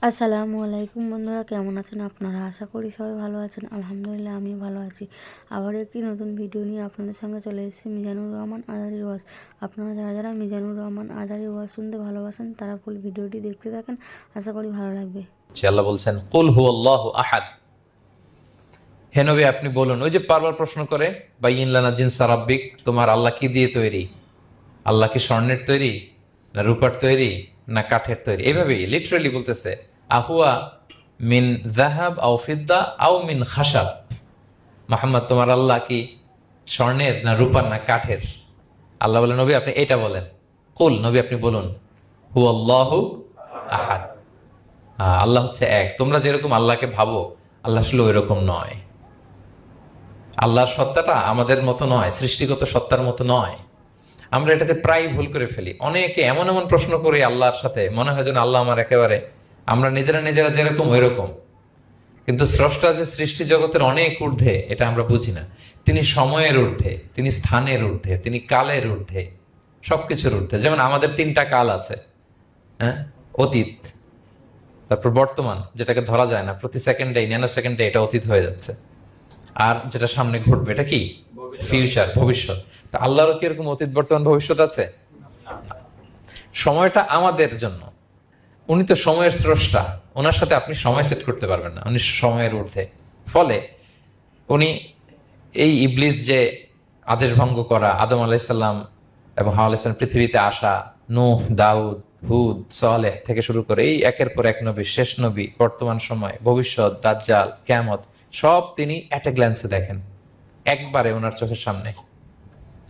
আসসালামু আলাইকুম বন্ধুরা, কেমন আছেন আপনারা? আশা করি সবাই ভালো আছেন। আলহামদুলিল্লাহ আমি ভালো আছি। আবার একটি নতুন ভিডিও নিয়ে আপনাদের সঙ্গে চলে এসেছি মিজানুর রহমান আজারির ওয়াজ। আপনারা যারা যারা মিজানুর রহমান আজারির ওয়াজ শুনতে ভালোবাসেন তারা ফুল ভিডিওটি দেখতে থাকেন, আশা করি ভালো লাগবে। আল্লাহ বলছেন কুল হুয়াল্লাহু আহাদ। হে নবী আপনি বলুন, ওই যে বারবার প্রশ্ন করে বাইয়িন লানা জিনসা রাব্বিক, তোমার আল্লাহ কি দিয়ে তৈরি? আল্লাহ কি স্বর্ণের তৈরি, না রূপার তৈরি, না কাঠের তৈরি? এইভাবেই লিটারালি বলতেছে আহুয়া মিন যাহাব আও ফিদ্দা আও মিন খাশাব। মুহাম্মদ তোমার আল্লাহ কি স্বর্ণের, না রূপার, না কাঠের? আল্লাহ বলেন নবী আপনি এটা বলেন। কুল নবী আপনি বলুন হুয়াল্লাহু আহাদ। আল্লাহ হচ্ছে এক। তোমরা যেরকম আল্লাহকে ভাবো আল্লাহ আসলে ওই রকম নয়। আল্লাহর সত্তাটা আমাদের মতো নয়, সৃষ্টিগত সত্তার মতো নয়। আমরা এটাতে প্রায় ভুল করে ফেলি। অনেকে এমন এমন প্রশ্ন করি আল্লাহর সাথে, মনে হয় যেন আল্লাহ আমার একেবারে আমরা নিজেরা নিজেরা যেরকম ওই রকম। কিন্তু স্রষ্টা যে সৃষ্টি জগতের অনেক ঊর্ধ্বে এটা আমরা বুঝি না। তিনি সময়ের ঊর্ধ্বে, তিনি স্থানের ঊর্ধ্বে, তিনি কালের ঊর্ধ্বে, সবকিছুর ঊর্ধ্বে। যেমন আমাদের তিনটা কাল আছে, হ্যাঁ, অতীত, তারপর বর্তমান যেটাকে ধরা যায় না, প্রতি সেকেন্ডে ন্যানো সেকেন্ডে এটা অতীত হয়ে যাচ্ছে, আর যেটা সামনে ঘটবে এটা কি ফিউচার, ভবিষ্যৎ। তা আল্লাহরও কি এরকম অতীত বর্তমান ভবিষ্যৎ আছে? সময়টা আমাদের জন্য, উনি তো সময়ের স্রষ্টা, ওনার সাথে আপনি সময় সেট করতে পারবেন না, উনি সময়ের ঊর্ধ্বে। ফলে উনি এই ইবলিস যে আদেশ ভঙ্গ করা, আদম আলাইসাল্লাম এবং হাওয়া আলাইসাল্লাম পৃথিবীতে আসা, নূহ, দাউদ, হুদ, সালেহ থেকে শুরু করে এই একের পর এক নবী, শেষ নবী, বর্তমান সময়, ভবিষ্যৎ, দাজ্জাল, কিয়ামত, সব তিনি অ্যাট এ গ্ল্যান্সে দেখেন, একবারে ওনার চোখের সামনে।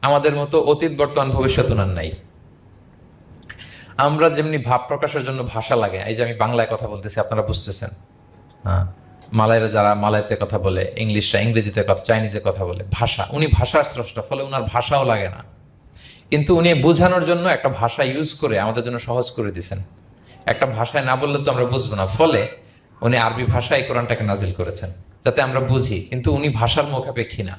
আমাদের মতো অতীত বর্তমান ভবিষ্যৎ ওনার নাই। আমরা যেমনি ভাব প্রকাশের জন্য ভাষা লাগে, এই যে আমি বাংলায় কথা বলতেছি আপনারা বুঝতেছেন, হ্যাঁ, মালাইরা যারা মালাইতে কথা বলে, ইংলিশরা ইংরেজিতে কথা, চাইনিজে কথা বলে, ভাষা, উনি ভাষার স্রষ্টা, ফলে ওনার ভাষাও লাগে না। কিন্তু উনি বোঝানোর জন্য একটা ভাষা ইউজ করে আমাদের জন্য সহজ করে দিয়েছেন। একটা ভাষায় না বললে তো আমরা বুঝবো না, ফলে উনি আরবি ভাষায় কোরআনটাকে নাজিল করেছেন যাতে আমরা বুঝি। কিন্তু উনি ভাষার মুখাপেক্ষী না,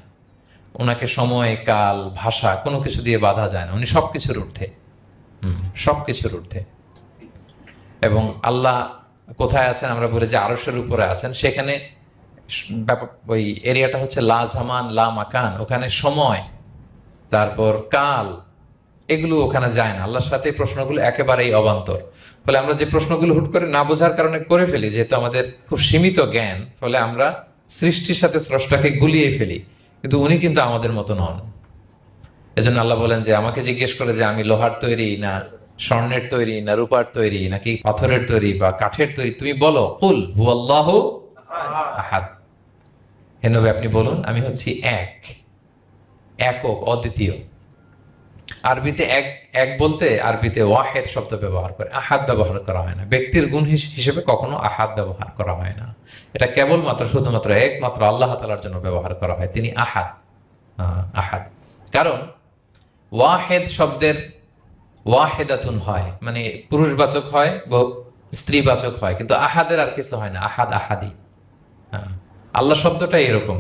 ওনাকে সময়, কাল, ভাষা কোনো কিছু দিয়ে বাধা যায় না, উনি সবকিছুর ঊর্ধ্বে, সবকিছুর ঊর্ধ্বে। এবং আল্লাহ কোথায় আছেন আমরা বলি যে আরশের উপরে আছেন, সেখানে ওই এরিয়াটা হচ্ছে লা জামান লা মাকান, ওখানে সময়, তারপর কাল, এগুলো ওখানে যায় না। আল্লাহর সাথে এই প্রশ্নগুলো একেবারেই অবান্তর। ফলে আমরা যে প্রশ্নগুলো হুট করে না বোঝার কারণে করে ফেলি, যেহেতু আমাদের খুব সীমিত জ্ঞান, ফলে আমরা সৃষ্টির সাথে স্রষ্টাকে গুলিয়ে ফেলি। কিন্তু উনি কিন্তু আমাদের মতো নন। এজন্য আল্লাহ বলেন যে আমাকে জিজ্ঞেস করে যে আমি লোহার তৈরি, না স্বর্ণের তৈরি, না রূপার তৈরি, নাকি পাথরের তৈরি বা কাঠের তৈরি, তুমি বলো কুল হুয়াল্লাহু আহাদ। হে নবী আপনি বলুন আমি হচ্ছি এক, একক, অদ্বিতীয়। আরবিতে এক, এক বলতে আরবিতে ওয়াহেদ শব্দ ব্যবহার করে, আহাদ ব্যবহার করা হয় না। ব্যক্তির গুণ হিসেবে কখনো আহাদ ব্যবহার করা হয় না। এটা কেবলমাত্র শুধুমাত্র একমাত্র আল্লাহ তাআলার জন্য ব্যবহার করা হয়, তিনি আহাদ। আহাদ কারণ ওয়াহেদ শব্দের ওয়াহেদাতুন হয়, মানে পুরুষবাচক হয়, স্ত্রীবাচক হয়, কিন্তু আহাদের আর কিছু হয় না, আহাদ আহাদি। আল্লাহ শব্দটাই এরকম,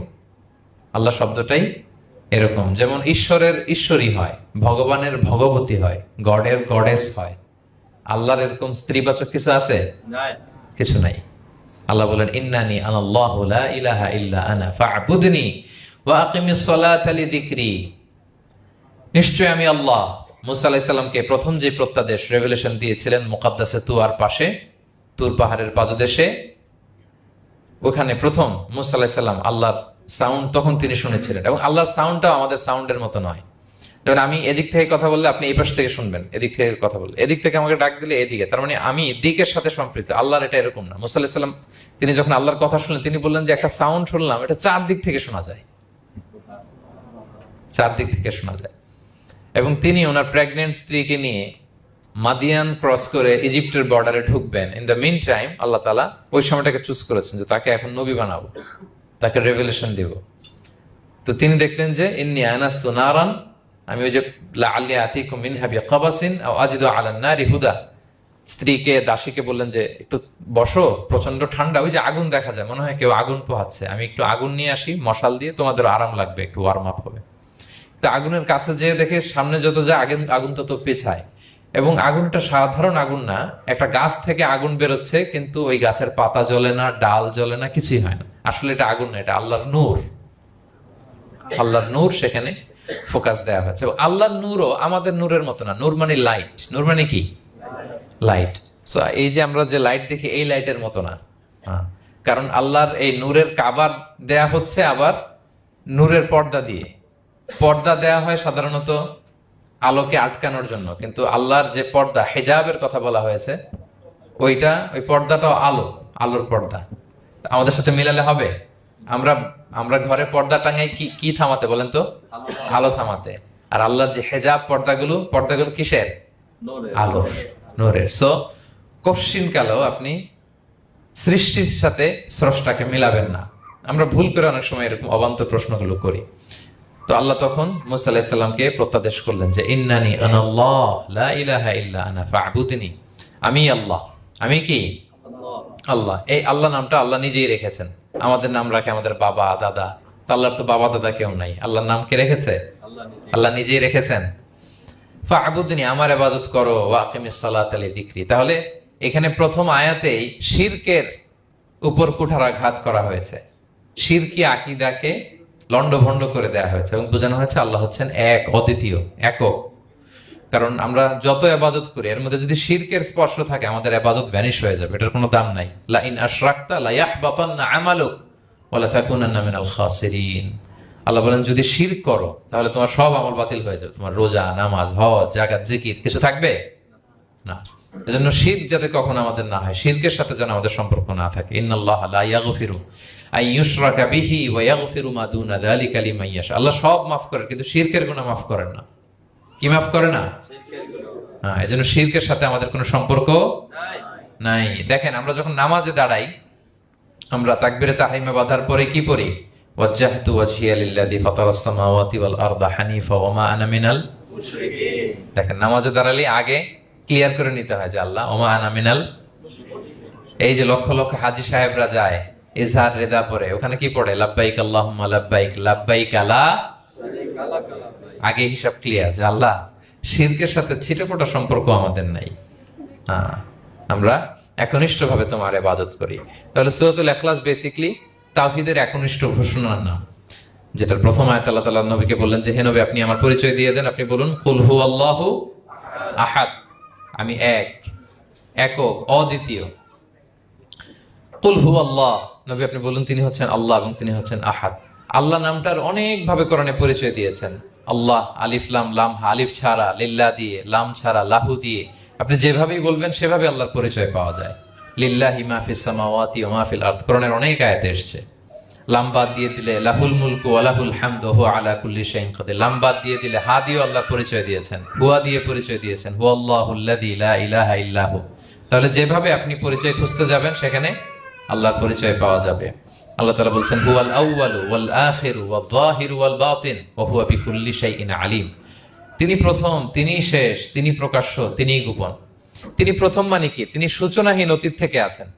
আল্লাহ শব্দটাই এরকম। যেমন ঈশ্বরের ঈশ্বরী হয়, ভগবানের ভগবতী হয়, গডের গডেস হয়। আল্লাহর এরকম স্ত্রীবাচক কিছু আছে? কিছু নাই। আল্লাহ বলেন ইন্নানি আনাল্লাহু লা ইলাহা ইল্লা আনা ফা'বুদনি ওয়া আকিমিস সালাতা লিযিকরি। নিশ্চয় আমি আল্লাহ। মুসা আলাইহিস সালামকে প্রথম যে প্রত্যাদেশ, রেভেলেশন দিয়েছিলেন মুকাদ্দাসে তুয়ার পাশে, তুর পাহাড়ের পাদদেশে, ওখানে প্রথম মুসা আলাইহিস সালাম আল্লাহর সাউন্ড তখন তিনি শুনেছিলেন। এবং আল্লাহর সাউন্ডটাও আমাদের সাউন্ডের মতো নয়। যেমন আমি এদিক থেকে কথা বললে আপনি এই পাশ থেকে শুনবেন, এদিক থেকে কথা বললে, এদিক থেকে আমাকে ডাক দিলে এদিকে, তার মানে আমি দিকের সাথে সম্পৃক্ত। আল্লাহর এটা এরকম না। মুসা আলাইহিস সালাম তিনি যখন আল্লাহর কথা শুনলেন, তিনি বললেন যে একটা সাউন্ড শুনলাম, এটা চারদিক থেকে শোনা যায়, চারদিক থেকে শোনা যায়। এবং তিনি ওনার প্রেগনেন্ট স্ত্রীকে নিয়ে মাদিয়ান ক্রস করে ইজিপ্টের বর্ডারে ঢুকবেন। ইন দ্য মিন টাইম আল্লাহ তাআলা ওই সময়টাকে চুজ করেছেন যে তাকে এখন নবী বানাবো, তাকে রেভেলেশন দিব। তো তিনি দেখলেন যে ইন্নী আনাস্তু নারান, আমি ওই যে লাআল্লি আতিকুম মিনহা বিকাবাসিন আও আজিদু আলান নারি হুদা, স্ত্রীকে, দাসীকে বললেন যে একটু বসো, প্রচন্ড ঠান্ডা, ওই যে আগুন দেখা যায়, মনে হয় কেউ আগুন পোহাচ্ছে, আমি একটু আগুন নিয়ে আসি মশাল দিয়ে, তোমাদের আরাম লাগবে, একটু ওয়ার্ম আপ হবে। তো আগুনের কাছে যেয়ে দেখে সামনে যত যায় আগুন তত পেছায়, এবং আগুনটা সাধারণ আগুন না, একটা গাছ থেকে আগুন বেরোচ্ছে, কিন্তু ওই গাছের পাতা জ্বলে না, ডাল জ্বলে না, কিছুই হয় না। আসলে এটা আগুন না, এটা আল্লাহর নূর। আল্লাহর নূর সেখানে ফোকাস দেওয়া হয়েছে। আল্লাহর নূরও আমাদের নূরের মতো না। নূর মানে লাইট। নূর মানে কি? লাইট। সো এই যে আমরা যে লাইট দেখি, এই লাইটের মতো না। কারণ আল্লাহর এই নূরের কাবার দেয়া হচ্ছে আবার নূরের পর্দা দিয়ে। পর্দা দেয়া হয় সাধারণত আলোকে আটকানোর জন্য, কিন্তু আল্লাহর যে পর্দা, হেজাবের কথা বলা হয়েছে, ওই পর্দাটাও আলোর পর্দা। আমাদের সাথে মিলালে হবে? আমরা আমরা ঘরে পর্দা টাঙাই কি থামাতে বলেন তো? আলো থামাতে। আর আল্লাহর যে হেজাব পর্দাগুলো কিসের? আলোর, নূরের। সো কশ্চিন কালেও আপনি সৃষ্টির সাথে স্রষ্টাকে মিলাবেন না। আমরা ভুল করে অনেক সময় এরকম অবান্তর প্রশ্নগুলো করি। তো আল্লাহ তখন মুসা আলাইহিস সালামকে প্রত্যাদেশ করলেন যে ইন্নানি আনাল্লাহ লা ইলাহা ইল্লা আনা ফা'বুদনি। আমি আল্লাহ। আমি কি? আল্লাহ। এই আল্লাহ নামটা আল্লাহ নিজেই রেখেছেন। আমাদের নাম রাখে আমাদের বাবা দাদা, তো আল্লাহর তো বাবা দাদা কেউ নাই। আল্লাহর নাম কে রেখেছে? আল্লাহ নিজেই রেখেছেন। ফা'বুদনি, আমার ইবাদত করো, ওয়া আকিমিস সালাতা লিযিকরি। তাহলে এখানে প্রথম আয়াতেই শিরকের উপর কুঠারাঘাত করা হয়েছে। শিরকি আকীদাকে লন্ডভন্ড করে দেয়া হয়েছে এবং বোঝানো হয়েছে আল্লাহ হচ্ছেন এক, অদ্বিতীয়, একক। কারণ আমরা যত ইবাদত করি, এর মধ্যে যদি শিরকের স্পর্শ থাকে, আমাদের ইবাদত ভ্যানিশ হয়ে যাবে, এটার কোনো দাম নাই। লা ইন আশরাকতা লা ইয়াহবাতান্না আমালুক ওয়া লা তাকুনান্না মিনাল খাসিরিন। আল্লাহ বলেন যদি শিরক করো তাহলে তোমার সব আমল বাতিল হয়ে যাবে। তোমার রোজা, নামাজ, হজ, যাকাত, জিকির কিছু থাকবে না। এজন্য শিরক যাতে কখনো আমাদের না হয়, শিরকের সাথে যেন আমাদের সম্পর্ক না থাকে। ইন্নাল্লাহা লা ইয়াগফিরু আন ইউশরাকা বিহি ওয়া ইয়াগফিরু মা দুনা যালিকা লিমান ইয়াশা। আল্লাহ সব মাফ করেন, কিন্তু শিরকের গুনাহ মাফ করেন না। কি মাফ করে না? হ্যাঁ, এজন্য শিরকের সাথে আমাদের কোনো সম্পর্ক নাই। দেখেন, আমরা যখন নামাজে দাঁড়াই, আমরা তাকবীরে তাহরিমে বাঁধার পরে কি পড়ি? ওয়াজ্জাহতু ওয়াজহিয়া লিল্লাযী ফাতারাস সামাওয়াতি ওয়াল আরদা হানিফা ওয়া মা আনা মিনাল মুশরিকিন। দেখেন, নামাজে দাঁড়ালে আগে ক্লিয়ার করে নিতে হয় যে আল্লাহ ওয়া মা আনা মিনাল। এই যে লক্ষ লক্ষ হাজী সাহেবরা যায় ইজহার রিদা পড়ে, ওখানে কি পড়ে? লাব্বাইক আল্লাহুম্মা লাব্বাইক লাব্বাইক লা শারীকা লাক লাব্বাইক। আগে হিসাব ক্লিয়ার যে আল্লাহ শিরকের সাথে ছিটেফোঁটা সম্পর্ক আমাদের নাই। আমরা একনিষ্ঠভাবে তোমার ইবাদত করি। তাহলে সূরাতুল ইখলাস বেসিক্যালি তাওহীদের একনিষ্ঠ ঘোষণার নাম, যেটার প্রথম আয়াত আল্লাহ তাআলা নবীকে বললেন যে হে নবী, আপনি আমার পরিচয় দিয়ে দেন। আপনি বলুন কুল হুয়াল্লাহু আহাদ, আমি এক, একক, অদ্বিতীয়। কুল হুয়াল্লাহ, নবী আপনি বলুন তিনি হচ্ছেন আল্লাহ এবং তিনি হচ্ছেন আহাদ। আল্লাহ নামটার অনেক ভাবে কোরআনে পরিচয় দিয়েছেন। আল্লাহ, আলিফ লাম লাম, আলিফ ছাড়া, লিল্লাহ দিয়ে, লাম ছাড়া, লাহু দিয়ে, আপনি যেভাবেই বলবেন সেভাবে আল্লাহর পরিচয় পাওয়া যায়। লিল্লাহি মা ফিস সামাওয়াতি ওয়া মা ফিল আরদ, কোরআনের অনেক আয়াতে এসেছে। লাম বাদ দিয়ে দিলে লাহুল মুলকু ওয়া লাহুল হামদু হুয়া আলা কুল্লি শাইইন কাদির। লাম বাদ দিয়ে দিলে হা দিয়ে আল্লাহর পরিচয় দিয়েছেন, হুয়া দিয়ে পরিচয় দিয়েছেন, হুয়াল্লাহুল্লাযী লা ইলাহা ইল্লা হু। তাহলে যেভাবে আপনি পরিচয় খুঁজতে যাবেন সেখানে আল্লাহর পরিচয় পাওয়া যাবে। আল্লাহ তাআলা বলছেন হুয়াল আউয়ালু ওয়াল আখিরু ওয়াল যাহিরু ওয়াল বাতিন ওয়া হুয়া বিকুল্লি শাইইন আলিম। তিনি প্রথম, তিনি শেষ, তিনি প্রকাশ্য, তিনি গোপন। তিনি প্রথম মানে কি? তিনি সূচনাহীন অতীত থেকে আছেন।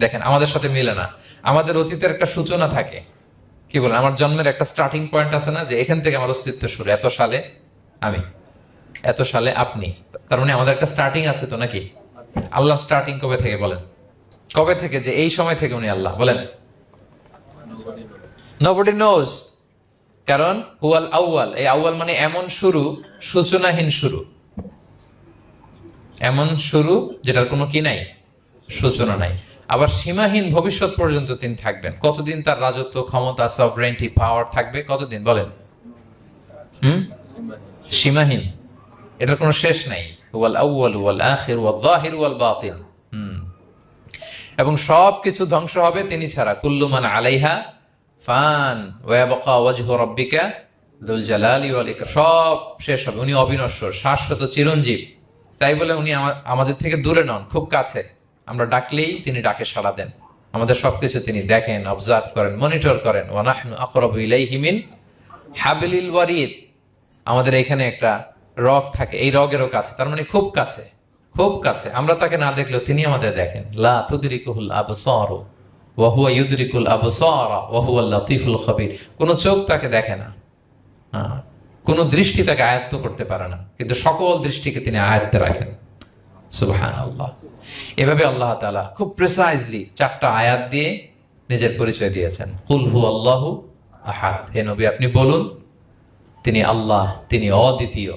দেখেন, আমাদের সাথে মিলে না। আমাদের অতীতের একটা সূচনা থাকে, কি বলেন? আমার জন্মের একটা স্টার্টিং পয়েন্ট আছে না, যে এখান থেকে আমার অস্তিত্ব শুরু, এত সালে আমি, এত সালে আপনি। তার মানে আমাদের একটা স্টার্টিং আছে তো, নাকি? আল্লাহ স্টার্টিং কবে থেকে বলেন? কবে থেকে? যে এই সময় থেকে উনি আল্লাহ, বলেন? Nobody knows, কারণ হুয়াল আউয়াল। এই আউয়াল মানে এমন শুরু, সূচনাহীন শুরু, এমন শুরু যেটার কোনো কি নাই, সূচনা নাই। আবার সীমাহীন ভবিষ্যৎ পর্যন্ত তিনি থাকবেন। কতদিন তার রাজত্ব, ক্ষমতা, সভরেন্টি, পাওয়ার থাকবে? কতদিন বলেন? সীমাহীন, এটার কোনো শেষ নাই। হুয়াল আউয়াল ওয়াল আখির ওয়াল যাহির ওয়াল বাতিন। এবং সব কিছু ধ্বংস হবে তিনি ছাড়া। কুল্লু মান আলাইহা ফান ওয়া ইয়াবকা ওয়াজহু রাব্বিকা যুল জালালি ওয়াল ইকরাম। সব শেষ হবে, উনি অবিনশ্বর, শাশ্বত, চিরঞ্জীব। তাই বলে উনি আমাদের থেকে দূরে নন, খুব কাছে। আমরা ডাকলেই তিনি ডাকে সাড়া দেন। আমাদের সবকিছু তিনি দেখেন, অবজার্ভ করেন, মনিটর করেন। ওয়া নাহনু আকরাবু ইলাইহি মিন হাবলিল ওয়ারিদ। আমাদের এখানে একটা রগ থাকে, এই রগেরও কাছে, তার মানে খুব কাছে, খুব কাছে। আমরা তাকে না দেখলেও তিনি আমাদের দেখেন। লা তুদরিকুহুল আবসার ওয়া হুয়া ইউদরিকুল আবসার ওয়া হুয়াল লাতীফুল খবীর। কোন চোখ তাকে দেখে না, কোনো দৃষ্টি তাকে আয়ত্ত করতে পারে না, কিন্তু সকল দৃষ্টিকে তিনি আয়ত্তে রাখেন। সুবহানাল্লাহ। এভাবে আল্লাহ তাআলা খুব প্রিসাইজলি 4টা আয়াত দিয়ে নিজের পরিচয় দিয়েছেন। কুল হুয়াল্লাহু আহাদ, হে নবী আপনি বলুন তিনি আল্লাহ, তিনি অদ্বিতীয়।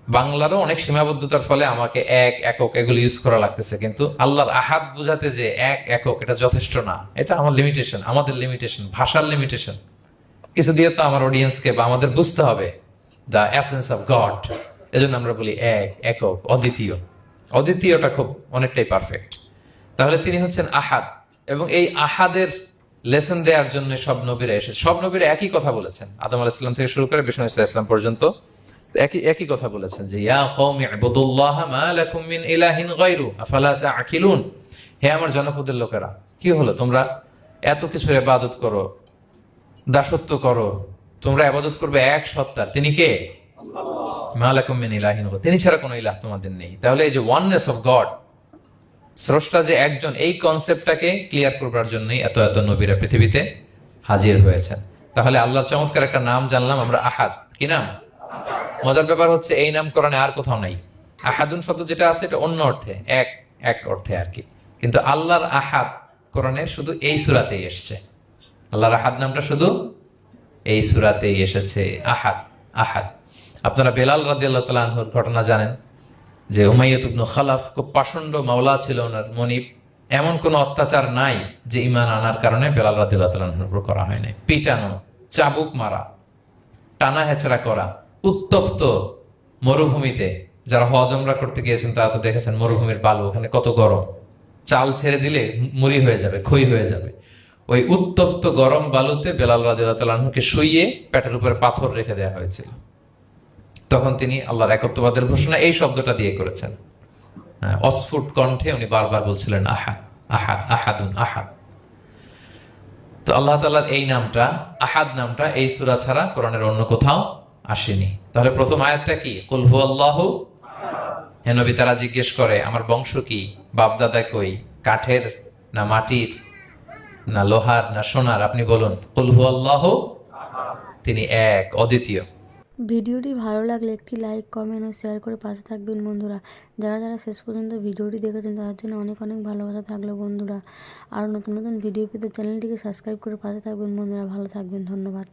বাংলারও অনেক সীমাবদ্ধতার ফলে আমাকে এক, একক এগুলো ইউজ করা লাগতেছে, কিন্তু আল্লাহর আহাদ বোঝাতে যে এক, একক এটা যথেষ্ট না। এটা আমার লিমিটেশন, আমাদের লিমিটেশন, ভাষার লিমিটেশন। কিছু দিয়ে তো আমার অডিয়েন্সকে বা আমাদের বুঝতে হবে দ্য এসেন্স অফ গড। এজন্য আমরা বলি এক, একক, অদ্বিতীয়। অদ্বিতীয়টা খুব অনেকটাই পারফেক্ট। তাহলে তিনি হচ্ছেন আহাদ, এবং এই আহাদের লেসন দেওয়ার জন্য সব নবীরা এসেছে। সব নবীরা একই কথা বলেছেন, আদম আলাইহিস সালাম থেকে শুরু করে বিষ্ণু আলাইহিস সালাম পর্যন্ত একই কথা বলেছেন যে ইয়া কওমি ইবুদুল্লাহ মা লাকুম মিন ইলাহিন গায়রু আফালা তাআকিলুন। হে আমার জনপদের লোকেরা, কি হলো তোমরা এত কিছুর ইবাদত করো, দাসত্ব করো, তোমরা ইবাদত করবে এক সত্তার, তিনি কে? মা লাকুম মিন ইলাহিন গায়রু, তিনি ছাড়া কোনো ইলাহ তোমাদের নেই। তাহলে এই যে ওয়াননেস অফ গড, স্রষ্টা যে একজন, এই কনসেপ্টটাকে ক্লিয়ার করবার জন্যই এত এত নবীরা পৃথিবীতে হাজির হয়েছেন। তাহলে আল্লাহর চমৎকার একটা নাম জানলাম আমরা, আহাদ। কি নাম? মজার ব্যাপার হচ্ছে এই নাম কোরআনে আর কোথাও নাই। আহাদুন শব্দ যেটা আছে এটা অন্য অর্থে, এক এক অর্থে আর কি, কিন্তু আল্লাহর আহাদ কোরআনে শুধু এই সূরাতেই এসেছে। আল্লাহর আহাদ নামটা শুধু এই সূরাতেই এসেছে, আহাদ আহাদ। আপনারা বেলাল রাদিয়াল্লাহু তাআলা আনহুর ঘটনা জানেন যে উমাইয়া ইবনে খালাফ খুব পাষণ্ড মাওলা ছিল ওনার, মনিব। এমন কোন অত্যাচার নাই যে ঈমান আনার কারণে বেলাল রাদিয়াল্লাহু তাআলা আনহুর উপর করা হয় নাই। পিটানো, চাবুক মারা, টানা হেচড়া করা, উত্তপ্ত মরুভূমিতে। যারা হজ উমরা করতে গিয়েছেন তারা তো দেখেছেন মরুভূমির বালু, ওখানে কত গরম, চাল ছেড়ে দিলে মুড়ি হয়ে যাবে, খই হয়ে যাবে। ওই উত্তপ্ত গরম বালুতে বেলাল রাদিয়াল্লাহু তাআলা আনহুকে শুইয়ে পেটের উপরে পাথর রেখে দেওয়া হয়েছিল। তখন তিনি আল্লাহর একত্ববাদের ঘোষণা এই শব্দটা দিয়ে করেছেন। অস্ফুট কণ্ঠে উনি বারবার বলছিলেন আহাদ আহাদ আহাদুন আহাদ। তো আল্লাহ তাআলার এই নামটা, আহাদ নামটা, এই সূরা ছাড়া কোরআনের অন্য কোথাও আসেনি। তাহলে প্রথম আয়াতটা কি? কুল হুয়াল্লাহু। হে নবী, তারা জিজ্ঞেস করে আমার বংশ কি, বাপদাদা কই, কাঠের না মাটির না লোহার না সোনার? আপনি বলুন কুল হুয়াল্লাহু, তিনি এক, অদ্বিতীয়। ভিডিওটি ভালো লাগলে একটি লাইক, কমেন্ট ও শেয়ার করে পাশে থাকবেন বন্ধুরা। যারা যারা শেষ পর্যন্ত ভিডিওটি দেখেছেন তাদের জন্য অনেক অনেক ভালোবাসা থাকলো বন্ধুরা। আর নতুন নতুন ভিডিও পেতে চ্যানেলটিকে সাবস্ক্রাইব করে পাশে থাকবেন বন্ধুরা। ভালো থাকবেন, ধন্যবাদ।